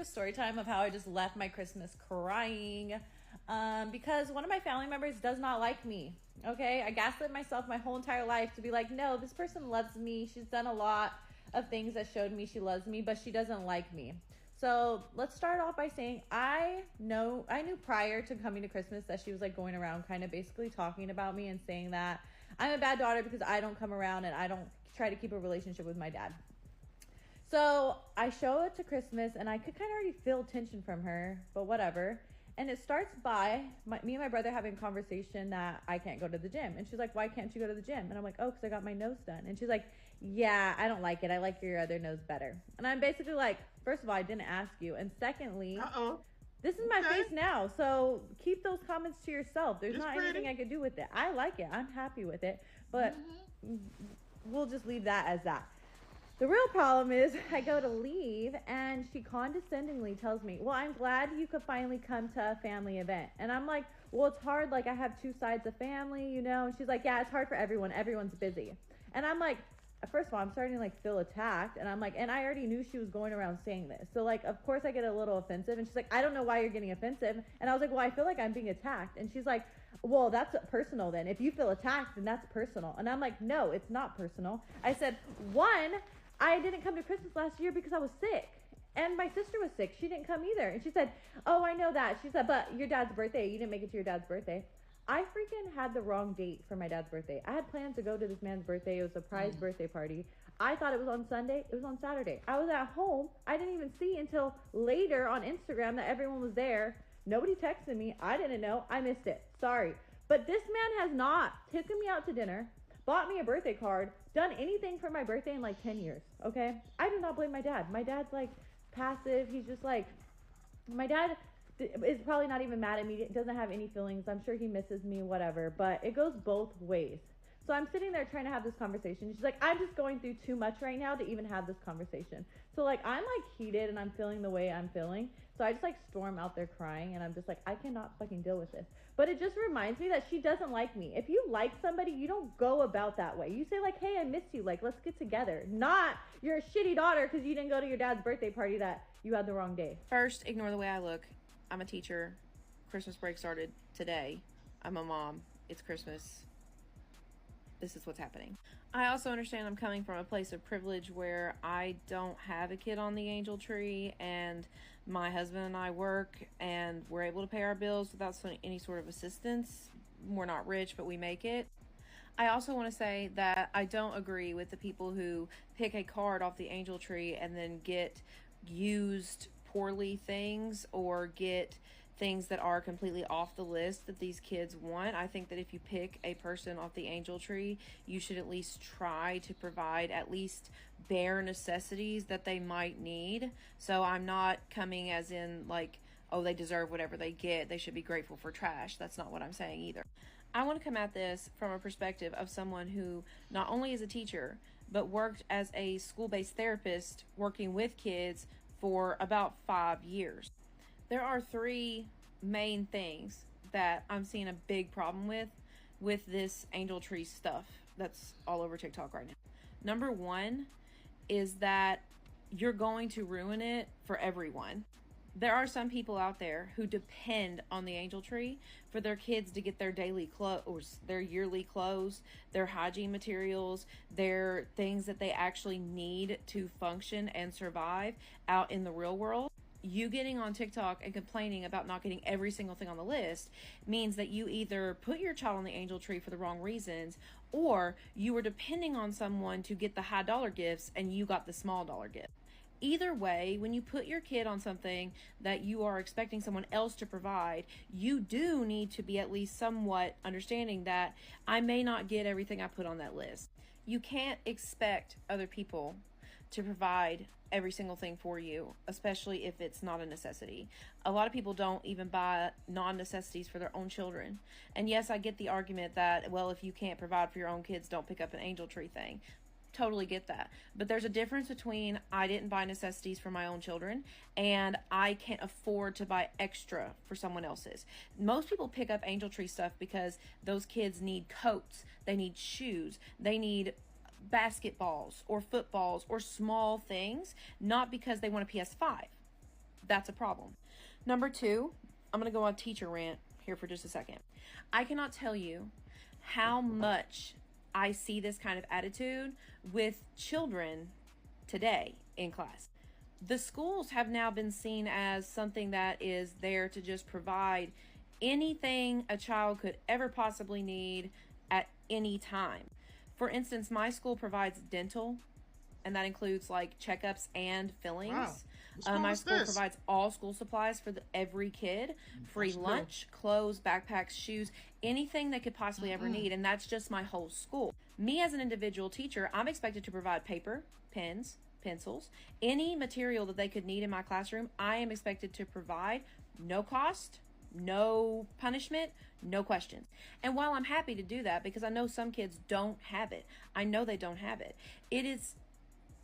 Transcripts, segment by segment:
story time of how I just left my Christmas crying because one of my family members does not like me. Okay, I gaslit myself my whole entire life to be like, no, this person loves me. She's done a lot of things that showed me she loves me, but she doesn't like me. So let's start off by saying I knew prior to coming to Christmas that she was like going around kind of basically talking about me and saying that I'm a bad daughter because I don't come around and I don't try to keep a relationship with my dad. So I show it to Christmas and I could kind of already feel tension from her, but whatever. And it starts by me and my brother having a conversation that I can't go to the gym. And she's like, why can't you go to the gym? And I'm like, oh, because I got my nose done. And she's like, yeah, I don't like it. I like your other nose better. And I'm basically like, first of all, I didn't ask you. And secondly, this is my face now. So keep those comments to yourself. There's not anything I could do with it. I like it. I'm happy with it. But we'll just leave that as that. The real problem is I go to leave and she condescendingly tells me, well, I'm glad you could finally come to a family event. And I'm like, well, it's hard. Like I have two sides of family, you know? And she's like, yeah, it's hard for everyone. Everyone's busy. And I'm like, first of all, I'm starting to like feel attacked. And I'm like, and I already knew she was going around saying this. So like, of course I get a little offensive. And she's like, I don't know why you're getting offensive. And I was like, well, I feel like I'm being attacked. And she's like, well, that's personal then. If you feel attacked, then that's personal. And I'm like, no, it's not personal. I said, one, I didn't come to Christmas last year because I was sick. And my sister was sick. She didn't come either. And she said, oh, I know that. She said, but your dad's birthday, you didn't make it to your dad's birthday. I freaking had the wrong date for my dad's birthday. I had plans to go to this man's birthday. It was a surprise birthday party. I thought it was on Sunday. It was on Saturday. I was at home. I didn't even see until later on Instagram that everyone was there. Nobody texted me. I didn't know. I missed it. Sorry. But this man has not taken me out to dinner, bought me a birthday card, done anything for my birthday in like 10 years, okay? I do not blame my dad. My dad's like passive. He's just like, my dad is probably not even mad at me, doesn't have any feelings. I'm sure he misses me, whatever, but it goes both ways. So I'm sitting there trying to have this conversation. She's like, I'm just going through too much right now to even have this conversation. So like, I'm like heated and I'm feeling the way I'm feeling. So I just like storm out there crying and I'm just like, I cannot fucking deal with this. But it just reminds me that she doesn't like me. If you like somebody, you don't go about that way. You say like, hey, I miss you. Like, let's get together. Not you're a shitty daughter because you didn't go to your dad's birthday party that you had the wrong day. First, ignore the way I look. I'm a teacher. Christmas break started today. I'm a mom. It's Christmas. This is what's happening. I also understand I'm coming from a place of privilege where I don't have a kid on the angel tree and my husband and I work and we're able to pay our bills without any sort of assistance. We're not rich, but we make it. I also want to say that I don't agree with the people who pick a card off the angel tree and then get used poorly things or get things that are completely off the list that these kids want. I think that if you pick a person off the angel tree, you should at least try to provide at least bare necessities that they might need. So I'm not coming as in like, oh, they deserve whatever they get. They should be grateful for trash. That's not what I'm saying either. I want to come at this from a perspective of someone who not only is a teacher, but worked as a school-based therapist working with kids for about 5 years. There are three main things that I'm seeing a big problem with this angel tree stuff that's all over TikTok right now. Number one is that you're going to ruin it for everyone. There are some people out there who depend on the angel tree for their kids to get their daily clothes, their yearly clothes, their hygiene materials, their things that they actually need to function and survive out in the real world. You getting on TikTok and complaining about not getting every single thing on the list means that you either put your child on the angel tree for the wrong reasons, or you were depending on someone to get the high dollar gifts and you got the small dollar gift. Either way, when you put your kid on something that you are expecting someone else to provide, you do need to be at least somewhat understanding that I may not get everything I put on that list. You can't expect other people to provide every single thing for you, especially if it's not a necessity. A lot of people don't even buy non-necessities for their own children. And yes, I get the argument that, well, if you can't provide for your own kids, don't pick up an angel tree thing. Totally get that. But there's a difference between I didn't buy necessities for my own children and I can't afford to buy extra for someone else's. Most people pick up angel tree stuff because those kids need coats, they need shoes, they need basketballs or footballs or small things, not because they want a PS5. That's a problem. Number two, I'm going to go on teacher rant here for just a second. I cannot tell you how much I see this kind of attitude with children today in class. The schools have now been seen as something that is there to just provide anything a child could ever possibly need at any time. For instance, my school provides dental, and that includes like checkups and fillings. Wow. My school provides all school supplies for every kid, free lunch, clothes, backpacks, shoes, anything they could possibly ever need. And that's just my whole school. Me as an individual teacher, I'm expected to provide paper, pens, pencils, any material that they could need in my classroom. I am expected to provide, no cost, no punishment, no questions. And while I'm happy to do that, because I know some kids don't have it, I know they don't have it, it is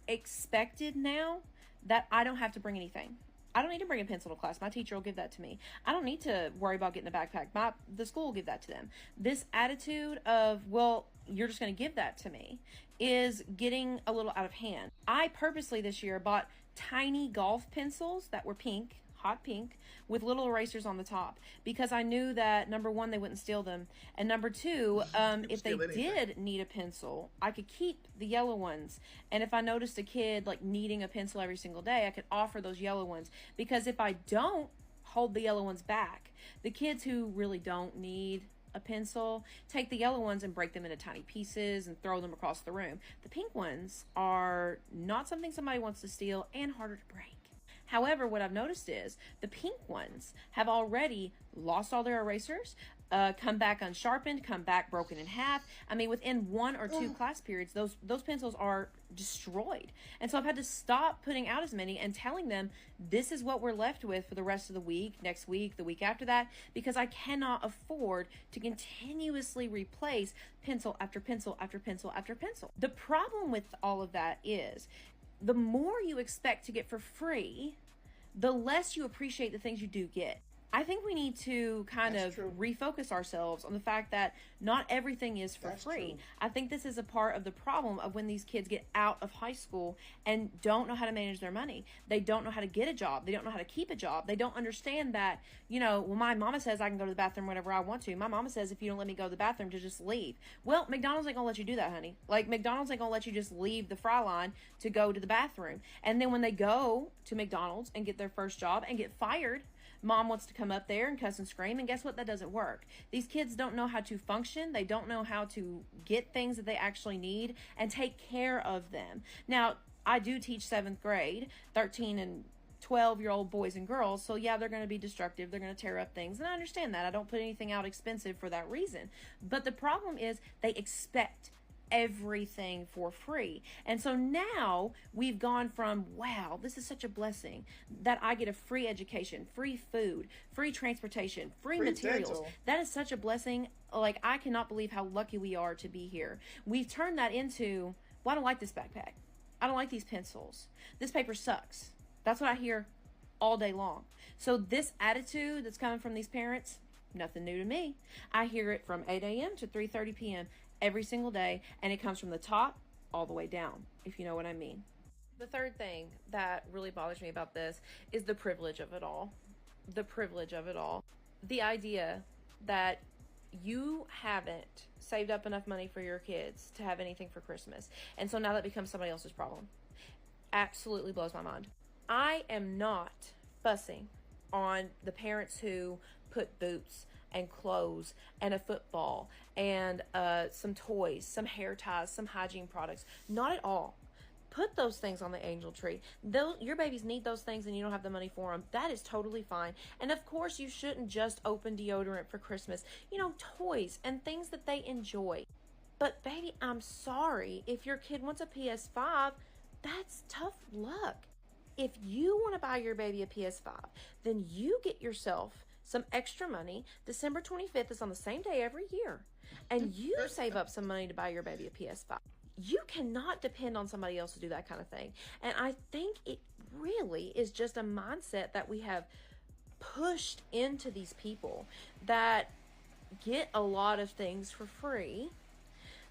expected now that I don't have to bring anything. I don't need to bring a pencil to class. My teacher will give that to me. I don't need to worry about getting a backpack. The school will give that to them. This attitude of, well, you're just going to give that to me, is getting a little out of hand. I purposely this year bought tiny golf pencils that were pink, hot pink, with little erasers on the top, because I knew that, number one, they wouldn't steal them, and number two, if they did need a pencil, I could keep the yellow ones. And if I noticed a kid like needing a pencil every single day, I could offer those yellow ones, because if I don't hold the yellow ones back, the kids who really don't need a pencil take the yellow ones and break them into tiny pieces and throw them across the room. The pink ones are not something somebody wants to steal and harder to break. However, what I've noticed is the pink ones have already lost all their erasers, come back unsharpened, come back broken in half. I mean, within 1 or 2 class periods, those pencils are destroyed. And so I've had to stop putting out as many and telling them this is what we're left with for the rest of the week, next week, the week after that, because I cannot afford to continuously replace pencil after pencil after pencil after pencil. The problem with all of that is the more you expect to get for free, the less you appreciate the things you do get. I think we need to kind of refocus ourselves on the fact that not everything is for free. I think this is a part of the problem of when these kids get out of high school and don't know how to manage their money. They don't know how to get a job. They don't know how to keep a job. They don't understand that, well, my mama says I can go to the bathroom whenever I want to. My mama says if you don't let me go to the bathroom to just leave. Well, McDonald's ain't gonna let you do that, honey. Like, McDonald's ain't gonna let you just leave the fry line to go to the bathroom. And then when they go to McDonald's and get their first job and get fired, mom wants to come up there and cuss and scream, and guess what? That doesn't work. These kids don't know how to function. They don't know how to get things that they actually need and take care of them. Now, I do teach 7th grade, 13 and 12-year-old boys and girls, so yeah, they're going to be destructive. They're going to tear up things, and I understand that. I don't put anything out expensive for that reason. But the problem is they expect everything for free. And so now we've gone from, wow, this is such a blessing that I get a free education, free food, free transportation, free materials. Dental. That is such a blessing. Like, I cannot believe how lucky we are to be here. We've turned that into, well, I don't like this backpack. I don't like these pencils. This paper sucks. That's what I hear all day long. So this attitude that's coming from these parents, nothing new to me. I hear it from 8 a.m. to 3:30 p.m. every single day, and it comes from the top all the way down, if you know what I mean. The third thing that really bothers me about this is the privilege of it all. The privilege of it all. The idea that you haven't saved up enough money for your kids to have anything for Christmas, and so now that becomes somebody else's problem. Absolutely blows my mind. I am not fussing on the parents who put boots and clothes and a football and some toys, some hair ties, some hygiene products. Not at all. Put those things on the angel tree. Your babies need those things and you don't have the money for them. That is totally fine. And of course, you shouldn't just open deodorant for Christmas. Toys and things that they enjoy. But baby, I'm sorry. If your kid wants a PS5, that's tough luck. If you want to buy your baby a PS5, then you get yourself some extra money. December 25th is on the same day every year. And you save up some money to buy your baby a PS5. You cannot depend on somebody else to do that kind of thing. And I think it really is just a mindset that we have pushed into these people that get a lot of things for free.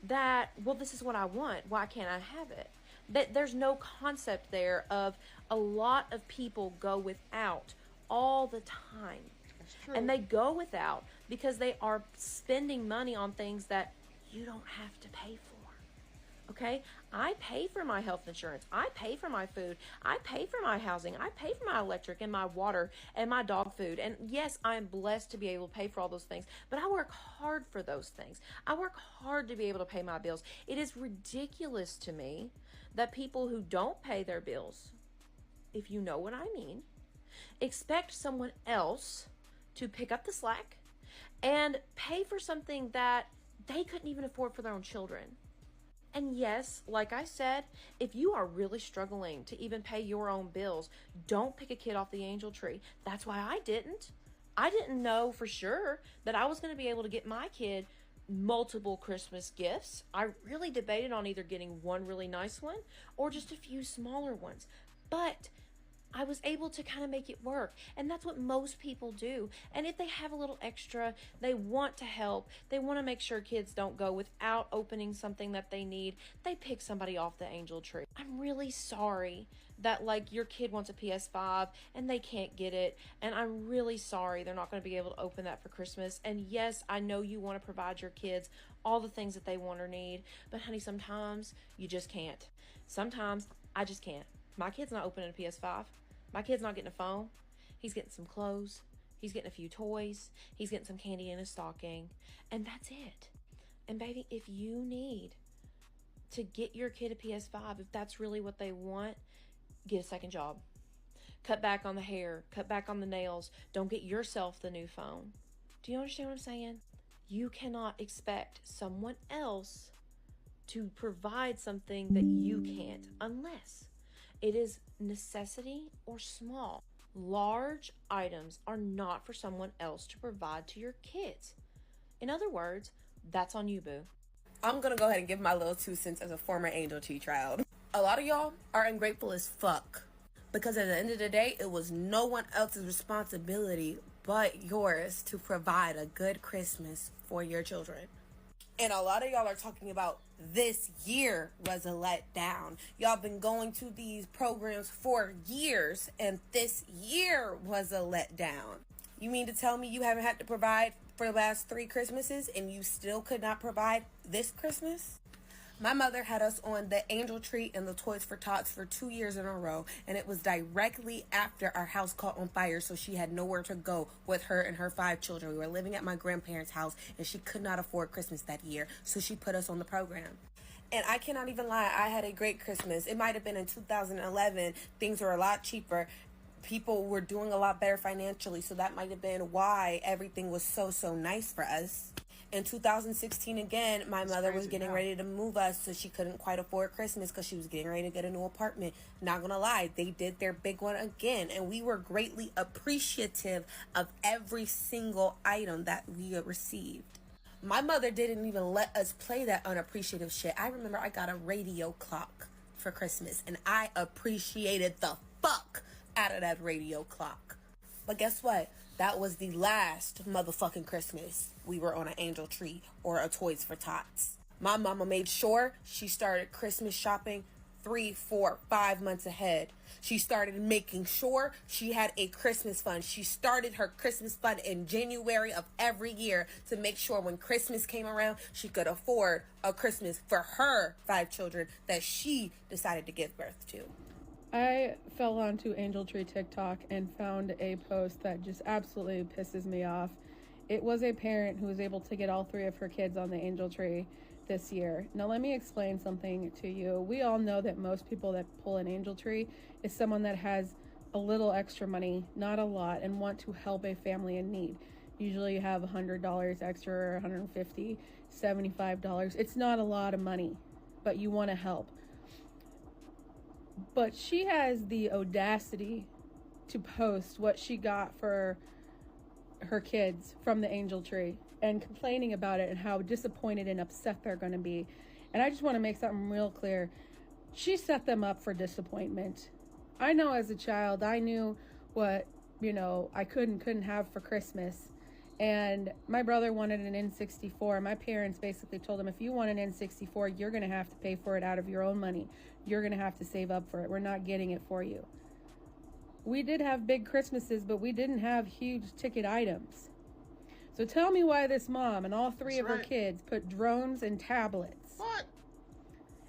That, well, this is what I want. Why can't I have it? That there's no concept there of a lot of people go without all the time. That's true. And they go without because they are spending money on things that you don't have to pay for. Okay? I pay for my health insurance. I pay for my food. I pay for my housing. I pay for my electric and my water and my dog food. And yes, I am blessed to be able to pay for all those things, but I work hard for those things. I work hard to be able to pay my bills. It is ridiculous to me that people who don't pay their bills, if you know what I mean, expect someone else to pick up the slack and pay for something that they couldn't even afford for their own children. And yes, like I said, if you are really struggling to even pay your own bills, don't pick a kid off the angel tree. That's why I didn't. I didn't know for sure that I was going to be able to get my kid multiple Christmas gifts. I really debated on either getting one really nice one or just a few smaller ones. But I was able to kind of make it work. And that's what most people do. And if they have a little extra, they want to help. They want to make sure kids don't go without opening something that they need. They pick somebody off the angel tree. I'm really sorry that like your kid wants a PS5 and they can't get it. And I'm really sorry they're not going to be able to open that for Christmas. And yes, I know you want to provide your kids all the things that they want or need. But honey, sometimes you just can't. Sometimes I just can't. My kid's not opening a PS5. My kid's not getting a phone. He's getting some clothes. He's getting a few toys. He's getting some candy in his stocking. And that's it. And baby, if you need to get your kid a PS5, if that's really what they want, get a second job. Cut back on the hair. Cut back on the nails. Don't get yourself the new phone. Do you understand what I'm saying? You cannot expect someone else to provide something that you can't unless it is necessity or small. Large items are not for someone else to provide to your kids. In other words, that's on you, boo. I'm gonna go ahead and give my little 2 cents as a former angel tree child. A lot of y'all are ungrateful as fuck. Because at the end of the day, it was no one else's responsibility but yours to provide a good Christmas for your children. And a lot of y'all are talking about this year was a letdown. Y'all been going to these programs for years, and this year was a letdown. You mean to tell me you haven't had to provide for the last 3 Christmases and you still could not provide this Christmas? My mother had us on the Angel Tree and the Toys for Tots for 2 years in a row, and it was directly after our house caught on fire, so she had nowhere to go with her and her 5 children. We were living at my grandparents' house, and she could not afford Christmas that year, so she put us on the program. And I cannot even lie, I had a great Christmas. It might have been in 2011. Things were a lot cheaper. People were doing a lot better financially, so that might have been why everything was so nice for us. In 2016, again, my mother was getting ready to move us, so she couldn't quite afford Christmas because she was getting ready to get a new apartment. Not gonna lie, they did their big one again, and we were greatly appreciative of every single item that we received. My mother didn't even let us play that unappreciative shit. I remember I got a radio clock for Christmas, and I appreciated the fuck out of that radio clock. But guess what? That was the last motherfucking Christmas we were on an angel tree or a Toys for Tots. My mama made sure she started Christmas shopping 3, 4, 5 months ahead. She started making sure she had a Christmas fund. She started her Christmas fund in January of every year to make sure when Christmas came around, she could afford a Christmas for her 5 children that she decided to give birth to. I fell onto Angel Tree TikTok and found a post that just absolutely pisses me off. It was a parent who was able to get all 3 of her kids on the Angel Tree this year. Now let me explain something to you. We all know that most people that pull an Angel Tree is someone that has a little extra money, not a lot, and want to help a family in need. Usually you have $100 extra, or $150, $75. It's not a lot of money, but you want to help. But she has the audacity to post what she got for her kids from the Angel Tree and complaining about it and how disappointed and upset they're going to be. And I just want to make something real clear. She set them up for disappointment. I know as a child, I knew what, I couldn't have for Christmas. And my brother wanted an N64. My parents basically told him, if you want an N64, you're going to have to pay for it out of your own money. You're going to have to save up for it. We're not getting it for you. We did have big Christmases, but we didn't have huge ticket items. So tell me why this mom and all three of her kids put drones and tablets. What?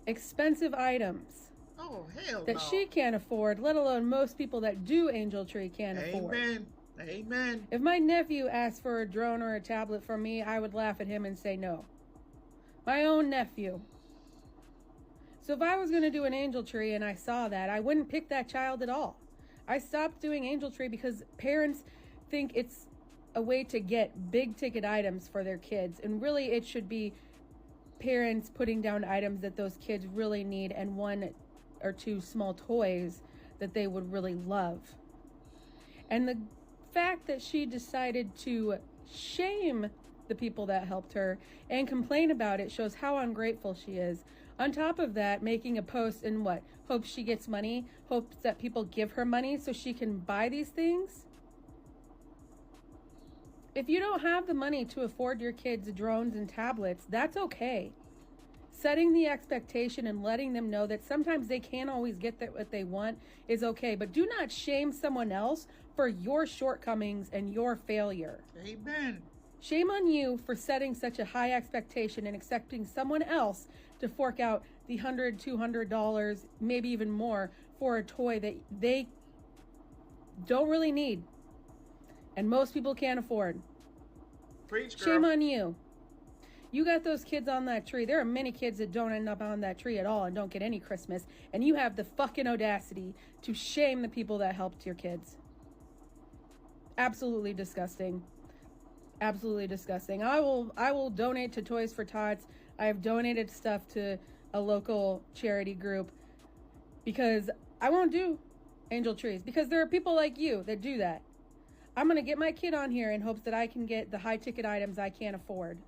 Expensive items. Oh, hell that no. she can't afford, let alone most people that do Angel Tree can't afford. Amen. If my nephew asked for a drone or a tablet from me, I would laugh at him and say no. My own nephew. So if I was going to do an Angel Tree and I saw that, I wouldn't pick that child at all. I stopped doing Angel Tree because parents think it's a way to get big ticket items for their kids. And really it should be parents putting down items that those kids really need and 1 or 2 small toys that they would really love. And the fact that she decided to shame the people that helped her and complain about it shows how ungrateful she is. On top of that, making a post in hopes she gets money, hopes that people give her money so she can buy these things. If you don't have the money to afford your kids drones and tablets, that's okay. Setting the expectation and letting them know that sometimes they can't always get what they want is okay. But do not shame someone else for your shortcomings and your failure. Amen. Shame on you for setting such a high expectation and expecting someone else to fork out the $100, $200, maybe even more for a toy that they don't really need. And most people can't afford. Preach, girl. Shame on you. You got those kids on that tree. There are many kids that don't end up on that tree at all and don't get any Christmas. And you have the fucking audacity to shame the people that helped your kids. Absolutely disgusting. Absolutely disgusting. I will donate to Toys for Tots. I have donated stuff to a local charity group because I won't do Angel Trees because there are people like you that do that. I'm going to get my kid on here in hopes that I can get the high ticket items I can't afford.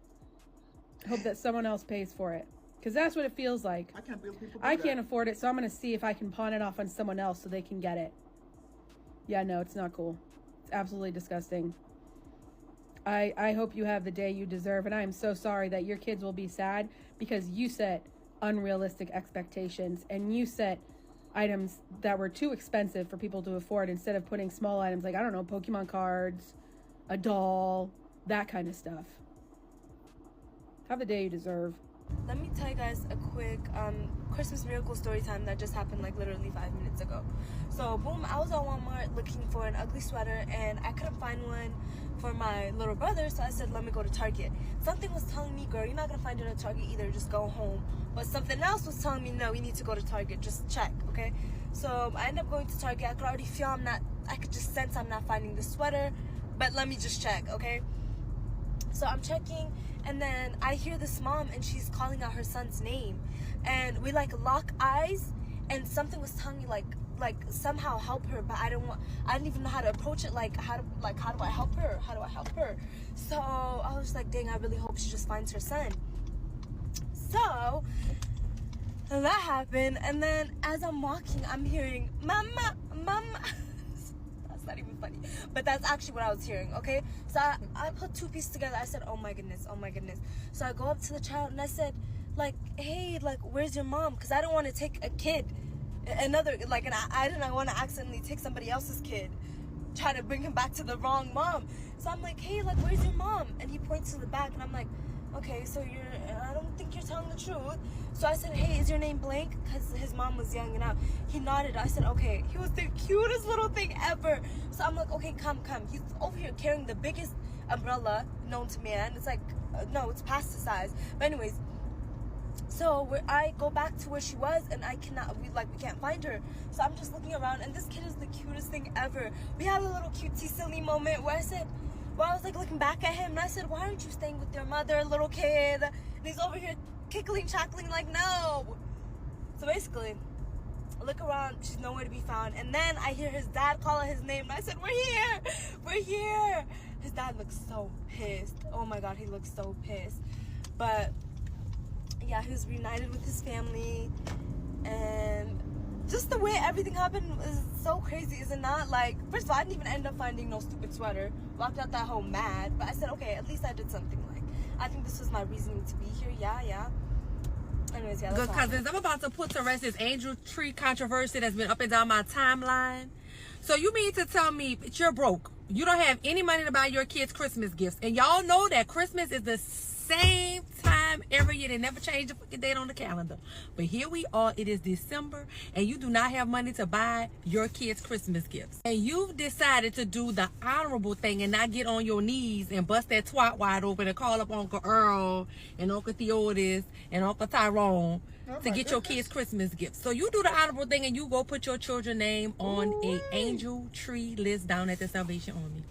Hope that someone else pays for it. Because that's what it feels like. I can't believe people do I that. can't afford it, so I'm going to see if I can pawn it off on someone else so they can get it. Yeah, no, it's not cool. It's absolutely disgusting. I hope you have the day you deserve, and I am so sorry that your kids will be sad because you set unrealistic expectations and you set items that were too expensive for people to afford instead of putting small items like, I don't know, Pokemon cards, a doll, that kind of stuff. Have the day you deserve. Let me tell you guys a quick Christmas miracle story time that just happened like literally 5 minutes ago. So boom, I was at Walmart looking for an ugly sweater and I couldn't find one for my little brother, so I said let me go to Target. Something was telling me, girl, you're not gonna find it at Target either, just go home. But something else was telling me, no, you need to go to Target, just check, okay? So I ended up going to Target. I could already feel I could just sense I'm not finding the sweater, but let me just check, okay? So I'm checking, and then I hear this mom, and she's calling out her son's name, and we like lock eyes, and something was telling me like somehow help her, but I didn't even know how to approach it. How do I help her? How do I help her? So I was like, dang, I really hope she just finds her son. So that happened, and then as I'm walking, I'm hearing mama. That's not even funny, but that's actually what I was hearing. Okay, so I put two pieces together. I said, oh my goodness. So I go up to the child and I said, like, hey, like, where's your mom? Because I don't want to take a kid, I didn't want to accidentally take somebody else's kid, try to bring him back to the wrong mom. So I'm like, hey, like, where's your mom? And he points to the back, and I'm like, okay, so I don't think you're telling the truth. So I said, hey, is your name blank? Because his mom was young and out. He nodded. I said, okay. He was the cutest little thing ever. So I'm like, okay, come. He's over here carrying the biggest umbrella known to man. It's like, no, it's past the size. But anyways, so I go back to where she was, and we can't find her. So I'm just looking around, and this kid is the cutest thing ever. We had a little cutesy silly moment where I was like looking back at him, and I said, why aren't you staying with your mother, little kid? And he's over here kickling, chackling, like, no. So basically, I look around, she's nowhere to be found. And then I hear his dad call out his name, and I said, we're here. His dad looks so pissed. Oh my God, he looks so pissed. But yeah, he was reunited with his family, and just the way everything happened is so crazy, is it not? Like, first of all, I didn't even end up finding no stupid sweater. Walked out that home mad, but I said, okay, at least I did something. Like, I think this was my reasoning to be here. Yeah. Anyways, yeah, that's Good all. cousins, I'm about to put to rest this angel tree controversy that's been up and down my timeline. So you mean to tell me that you're broke? You don't have any money to buy your kids Christmas gifts, and y'all know that Christmas is the same time every year. They never change the fucking date on the calendar. But here we are, it is December, and you do not have money to buy your kids Christmas gifts. And you've decided to do the honorable thing and not get on your knees and bust that twat wide open and call up Uncle Earl and Uncle Theodis and Uncle Tyrone to get your kids Christmas gifts. So you do the honorable thing and you go put your children's name on a angel tree list down at the Salvation Army.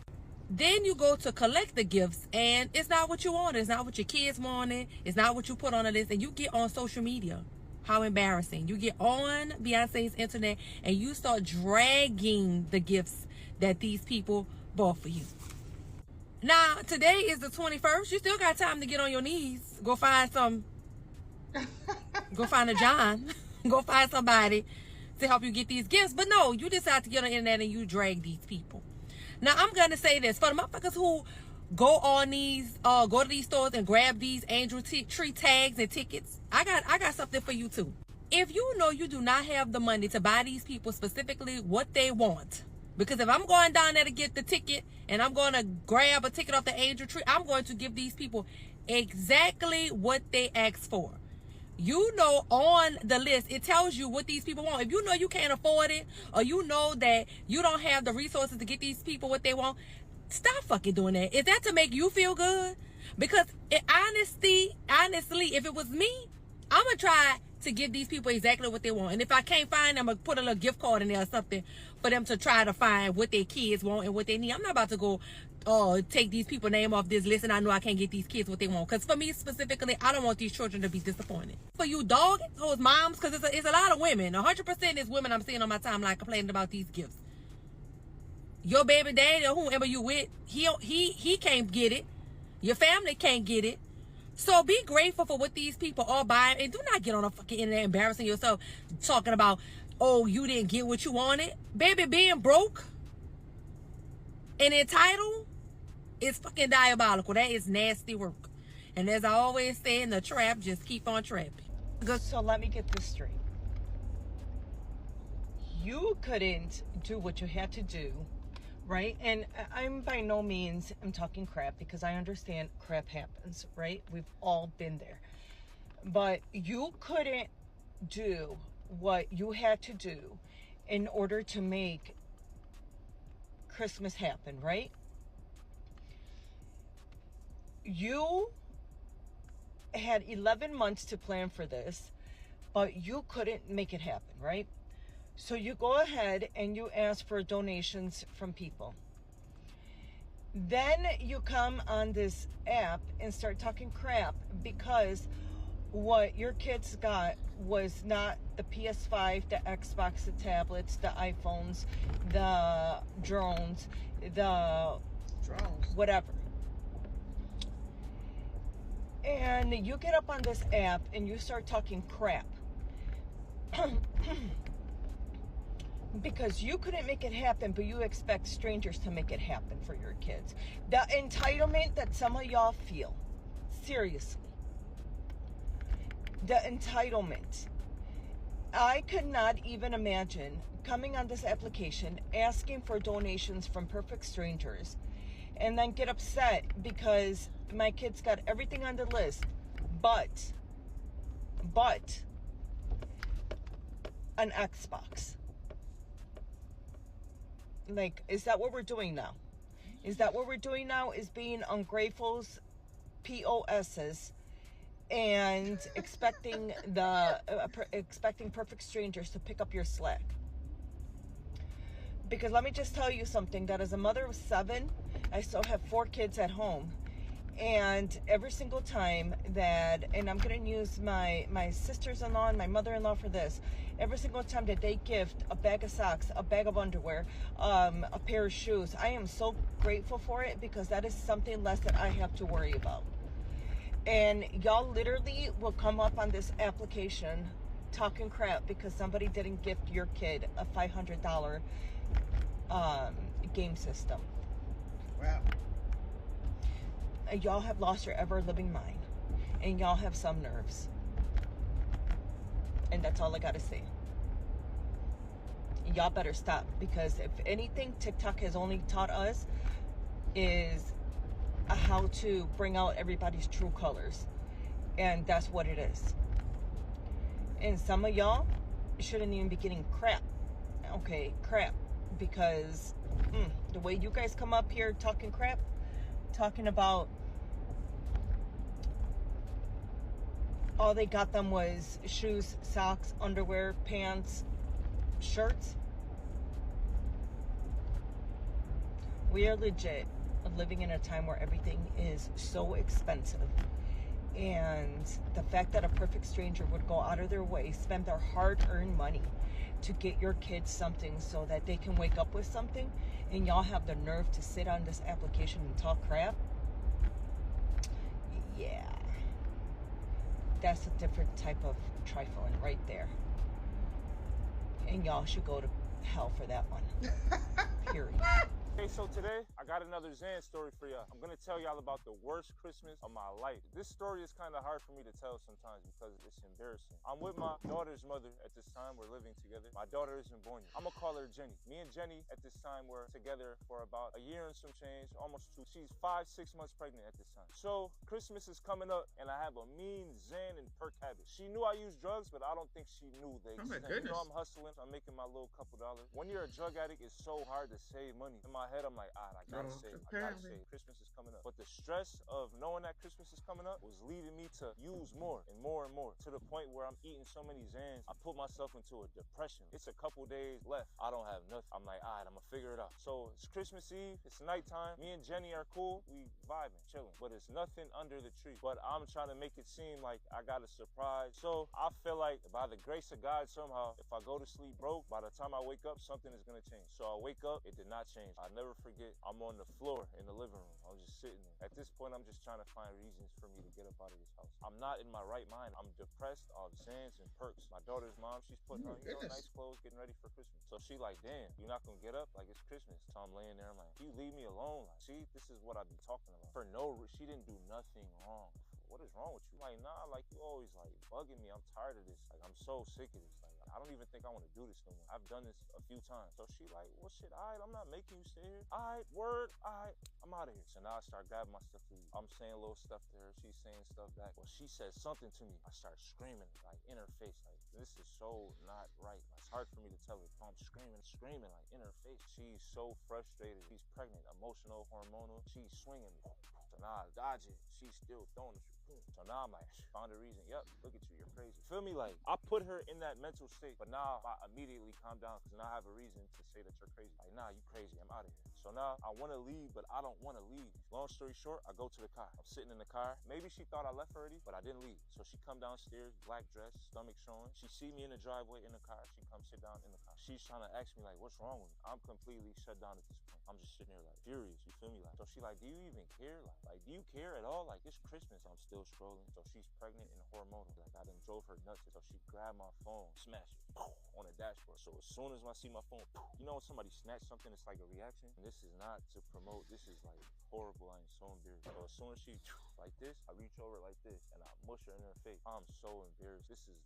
Then you go to collect the gifts, and it's not what you wanted. It's not what your kids wanted. It's not what you put on the list. And you get on social media. How embarrassing. You get on Beyonce's internet, and you start dragging the gifts that these people bought for you. Now, today is the 21st. You still got time to get on your knees. Go find go find a John. Go find somebody to help you get these gifts. But no, you decide to get on the internet and you drag these people. Now, I'm going to say this. For the motherfuckers who go to these stores and grab these angel tree tags and tickets, I got something for you too. If you know you do not have the money to buy these people specifically what they want, because if I'm going down there to get the ticket and I'm going to grab a ticket off the angel tree, I'm going to give these people exactly what they asked for. You know, on the list, it tells you what these people want. If you know you can't afford it, or you know that you don't have the resources to get these people what they want, stop fucking doing that. Is that to make you feel good? Because honestly, if it was me, I'm going to try to give these people exactly what they want. And if I can't find them, I'm going to put a little gift card in there or something for them to try to find what their kids want and what they need. I'm not about to go take these people's name off this list and I know I can't get these kids what they want. Because for me specifically, I don't want these children to be disappointed. For you dog those moms, because it's a lot of women. 100% is women I'm seeing on my timeline complaining about these gifts. Your baby daddy or whoever you with, he can't get it. Your family can't get it. So be grateful for what these people are buying, and do not get on a fucking internet embarrassing yourself talking about, oh, you didn't get what you wanted. Baby, being broke and entitled is fucking diabolical. That is nasty work. And as I always say in the trap, just keep on trapping. So let me get this straight. You couldn't do what you had to do, right? And I'm by no means I'm talking crap, because I understand crap happens, right? We've all been there. But you couldn't do what you had to do in order to make Christmas happen, right? You had 11 months to plan for this, but you couldn't make it happen, right? So you go ahead and you ask for donations from people. Then you come on this app and start talking crap because what your kids got was not the PS5, the Xbox, the tablets, the iPhones, the drones, whatever. And you get up on this app and you start talking crap. Because you couldn't make it happen, but you expect strangers to make it happen for your kids. The entitlement that some of y'all feel. Seriously. The entitlement. I could not even imagine coming on this application, asking for donations from perfect strangers, and then get upset because my kids got everything on the list, but an Xbox. Like, is that what we're doing now? Is that what we're doing now? Is being ungratefuls, POSs, and expecting perfect strangers to pick up your slack? Because let me just tell you something, that as a mother of 7, I still have 4 kids at home. And every single time that, and I'm going to use my sisters-in-law and my mother-in-law for this, every single time that they gift a bag of socks, a bag of underwear, a pair of shoes, I am so grateful for it, because that is something less that I have to worry about. And y'all literally will come up on this application talking crap because somebody didn't gift your kid a $500 game system. Wow. Y'all have lost your ever living mind, and y'all have some nerves. And that's all I gotta say. Y'all better stop, because if anything TikTok has only taught us is how to bring out everybody's true colors, and that's what it is. And some of y'all shouldn't even be getting crap. Okay, crap, because the way you guys come up here talking crap, talking about all they got them was shoes, socks, underwear, pants, shirts. We are legit living in a time where everything is so expensive. And the fact that a perfect stranger would go out of their way, spend their hard-earned money to get your kids something so that they can wake up with something, and y'all have the nerve to sit on this application and talk crap. Yeah. That's a different type of trifling right there. And y'all should go to hell for that one. Period. Okay, so today I got another Zan story for y'all. I'm gonna tell y'all about the worst Christmas of my life. This story is kind of hard for me to tell sometimes because it's embarrassing. I'm with my daughter's mother at this time. We're living together. My daughter isn't born yet. I'm gonna call her Jenny. Me and Jenny at this time were together for about a year and some change, almost 2. She's 5-6 months pregnant at this time. So Christmas is coming up, and I have a mean Zan and perk habit. She knew I used drugs, but I don't think she knew they Oh my extent. goodness. You know, I'm hustling. I'm making my little couple dollars. When you're a drug addict, it's so hard to save money. In my head, I'm like, I gotta save. I gotta Apparently. save. Christmas is coming up. But the stress of knowing that Christmas is coming up was leading me to use more and more and more, to the point where I'm eating so many Zans, I put myself into a depression. It's a couple days left. I don't have nothing. I'm like, all right, I'm gonna figure it out. So it's Christmas Eve. It's nighttime. Me and Jenny are cool. We vibing, chilling. But it's nothing under the tree. But I'm trying to make it seem like I got a surprise. So I feel like by the grace of God, somehow, if I go to sleep broke, by the time I wake up, something is gonna change. So I wake up, it did not change. I never forget. I'm on the floor in the living room. I'm just sitting there. At this point, I'm just trying to find reasons for me to get up out of this house. I'm not in my right mind. I'm depressed off Zans and perks. My daughter's mom, she's putting on, nice clothes, getting ready for Christmas. So she like, damn, you're not gonna get up? Like, it's Christmas. So I'm laying there, I'm like, you leave me alone. Like, see, this is what I be talking about. For she didn't do nothing wrong. What is wrong with you? Like, nah, like, you always like bugging me. I'm tired of this. Like, I'm so sick of this. Like, I don't even think I want to do this no more. I've done this a few times. So she like, well, shit, all right, I'm not making you stay here. All right, word, all right, I'm out of here. So now I start grabbing my stuff to leave. I'm saying little stuff to her. She's saying stuff back. Well, she says something to me. I start screaming, like, in her face. Like, this is so not right. Like, it's hard for me to tell her. I'm screaming, like, in her face. She's so frustrated. She's pregnant, emotional, hormonal. She's swinging. So now I dodge it. She's still throwing the shit. So now I'm like, found a reason. Yep, look at you, you're crazy. Feel me? Like, I put her in that mental state, but now I immediately calm down because now I have a reason to say that you're crazy. Like, nah, you crazy. I'm out of here. So now I want to leave, but I don't want to leave. Long story short, I go to the car. I'm sitting in the car. Maybe she thought I left already, but I didn't leave. So she come downstairs, black dress, stomach showing. She see me in the driveway in the car. She comes sit down in the car. She's trying to ask me, like, what's wrong with me? I'm completely shut down at this point. I'm just sitting there, like, furious. You feel me? Like, so she like, do you even care? Like, do you care at all? Like, it's Christmas. I'm still scrolling. So she's pregnant and hormonal. Like, I done drove her nuts. So she grabbed my phone, smashed it on the dashboard. So as soon as I see my phone, you know when somebody snatch something, it's like a reaction. And this is not to promote. This is like horrible. I am so embarrassed. So as soon as she like this, I reach over like this and I mush her in her face. I'm so embarrassed. This is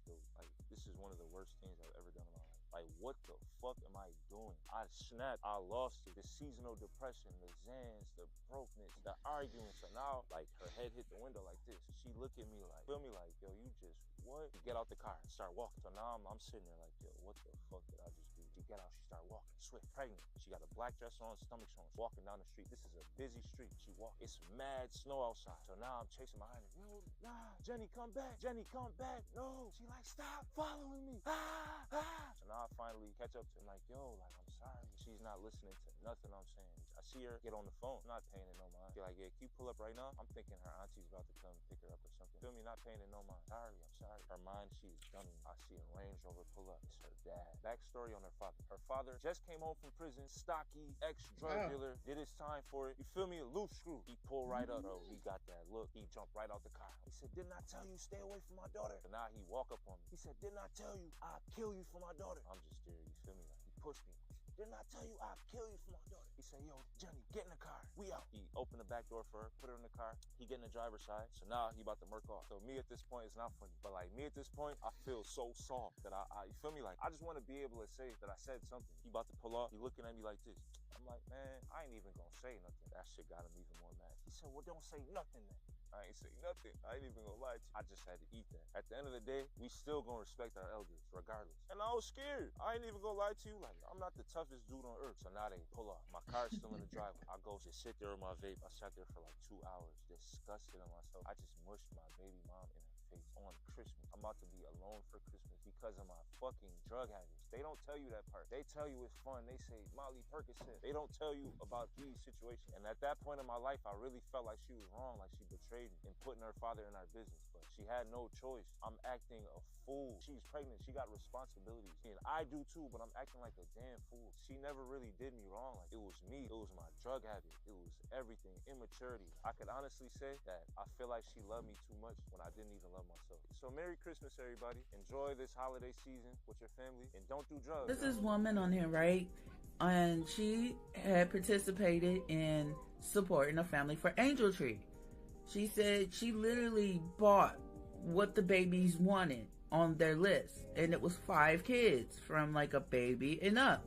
one of the worst things I've ever done in my life. Like, what the fuck am I doing? I snapped. I lost it. The seasonal depression, the Zans, the brokenness, the arguments. So now, like, her head hit the window like this. She look at me like, feel me like, yo, you just, what? Get out the car and start walking. So now I'm sitting there like, yo, what the fuck did I just do? She get out, she start walking, swift, pregnant. She got a black dress on, stomach showing, walking down the street. This is a busy street. She walk. It's mad snow outside. So now I'm chasing behind her. Yo, nah, Jenny, come back. Jenny, come back. No. She like, stop following me. Ah, ah. So now I finally catch up to him like, yo, like, I'm sorry. She's not listening to nothing I'm saying. I see her get on the phone, not paying it no mind. Be like, yeah, can you pull up right now? I'm thinking her auntie's about to come pick her up or something. Feel me? Not paying it no mind. Sorry, I'm sorry. Her mind, she's dummy. I see a Range Rover pull up. It's her dad. Backstory on her father. Her father just came home from prison, stocky, ex-drug dealer, did his time for it. You feel me? A loose screw. He pulled right up, bro. He got that look. He jumped right out the car. He said, didn't I tell you stay away from my daughter? So now he walk up on me. He said, didn't I tell you I'll kill you for my daughter? I'm just there, you feel me? Like, he pushed me. Didn't I tell you I'll kill you for my daughter? He said, yo, Johnny, get in the car. We out. He opened the back door for her, put her in the car. He get in the driver's side. So now he about to murk off. So me at this point, it's not funny. But like me at this point, I feel so soft that I you feel me? Like I just want to be able to say that I said something. He about to pull off. He looking at me like this. I'm like, man, I ain't even gonna say nothing. That shit got him even more mad. He said, well, don't say nothing then. I ain't say nothing. I ain't even gonna lie to you. I just had to eat that. At the end of the day, we still gonna respect our elders, regardless. And I was scared. I ain't even gonna lie to you. Like, I'm not the toughest dude on earth. So now they pull off. My car's still in the driveway. I go just sit there with my vape. I sat there for like 2 hours, disgusted in myself. I just mushed my baby mom in her face on Christmas. I'm about to be alone for Christmas because of my fucking drug habits. They don't tell you that part. They tell you it's fun. They say Molly Percocet. They don't tell you about these situations. And at that point in my life, I really felt like she was wrong, like she betrayed me in putting her father in our business. But she had no choice. I'm acting a fool. She's pregnant. She got responsibilities. And I do too, but I'm acting like a damn fool. She never really did me wrong. Like, it was me. It was my drug habit. It was everything. Immaturity. I could honestly say that I feel like she loved me too much when I didn't even love myself. So Merry Christmas, everybody. Enjoy this holiday season with your family and don't do drugs. This is woman on here, right? And she had participated in supporting a family for Angel Tree. She said she literally bought what the babies wanted on their list. And it was 5 kids from like a baby and up.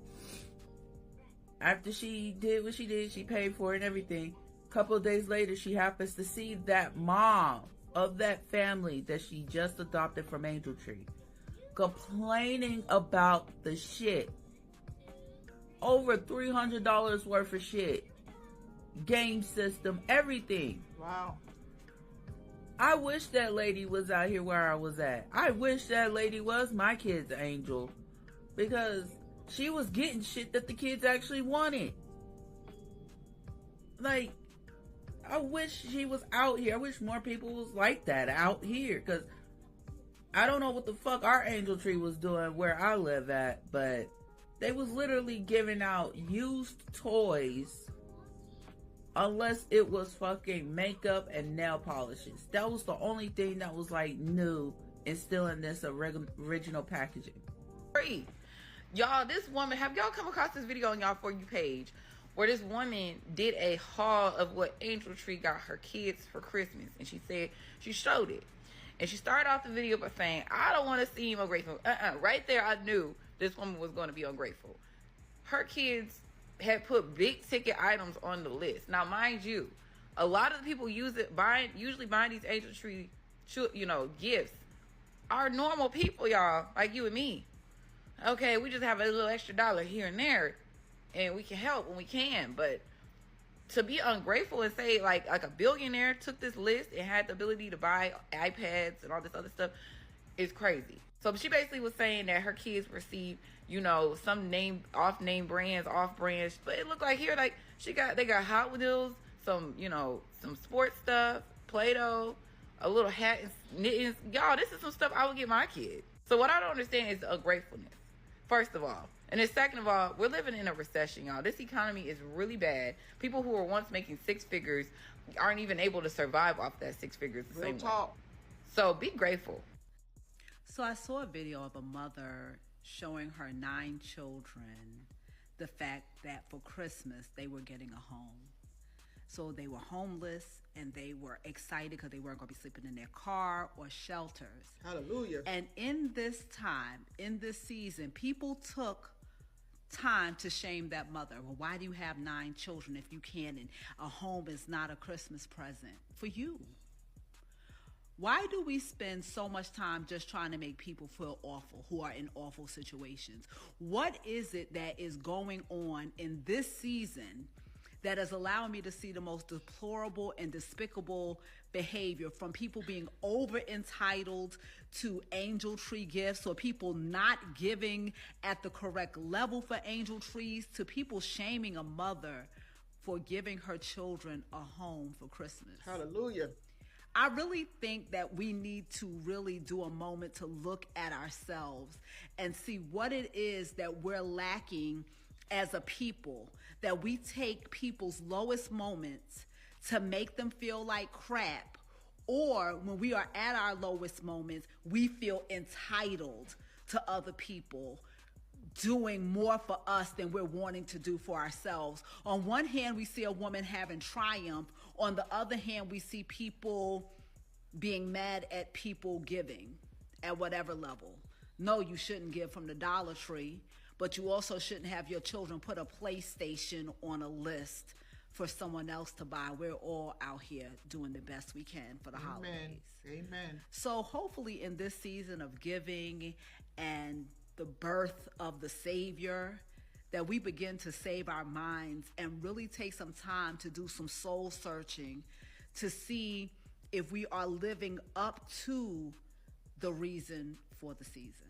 After she did what she did, she paid for it and everything. A couple of days later, she happens to see that mom of that family that she just adopted from Angel Tree complaining about the shit. Over $300 worth of shit. Game system, everything. Wow. I wish that lady was out here where I was at. I wish that lady was my kid's angel. Because she was getting shit that the kids actually wanted. Like, I wish she was out here. I wish more people was like that out here. Because I don't know what the fuck our Angel Tree was doing where I live at. But they was literally giving out used toys. Unless it was fucking makeup and nail polishes. That was the only thing that was like new and still in this original packaging. Free. Y'all, this woman, have y'all come across this video on y'all For You page where this woman did a haul of what Angel Tree got her kids for Christmas? And she said, she showed it. And she started off the video by saying, I don't want to seem ungrateful. Right there, I knew this woman was going to be ungrateful. Her kids had put big ticket items on the list. Now, mind you, a lot of the people usually buying these Angel Tree, gifts are normal people, y'all, like you and me. Okay, we just have a little extra dollar here and there, and we can help when we can. But to be ungrateful and say like a billionaire took this list and had the ability to buy iPads and all this other stuff is crazy. So she basically was saying that her kids received, some off-name brands, off-brands, but it looked like here, like they got Hot Wheels, some sports stuff, Play-Doh, a little hat and knittings. Y'all, this is some stuff I would get my kid. So what I don't understand is ungratefulness, first of all. And then second of all, we're living in a recession, y'all. This economy is really bad. People who were once making 6 figures aren't even able to survive off that 6 figures the same way. So be grateful. So I saw a video of a mother showing her 9 children the fact that for Christmas they were getting a home. So they were homeless and they were excited because they weren't going to be sleeping in their car or shelters. Hallelujah. And in this time, in this season, people took time to shame that mother. Well, why do you have 9 children if you can't? And a home is not a Christmas present for you. Why do we spend so much time just trying to make people feel awful who are in awful situations? What is it that is going on in this season that is allowing me to see the most deplorable and despicable behavior, from people being over entitled to angel tree gifts, or people not giving at the correct level for angel trees, to people shaming a mother for giving her children a home for Christmas. Hallelujah. I really think that we need to really do a moment to look at ourselves and see what it is that we're lacking as a people, that we take people's lowest moments to make them feel like crap, or when we are at our lowest moments, we feel entitled to other people doing more for us than we're wanting to do for ourselves. On one hand, we see a woman having triumph. On the other hand, we see people being mad at people giving at whatever level. No, you shouldn't give from the Dollar Tree, but you also shouldn't have your children put a PlayStation on a list for someone else to buy. We're all out here doing the best we can for the holidays. Amen. So hopefully in this season of giving and the birth of the Savior, that we begin to save our minds and really take some time to do some soul searching to see if we are living up to the reason for the season.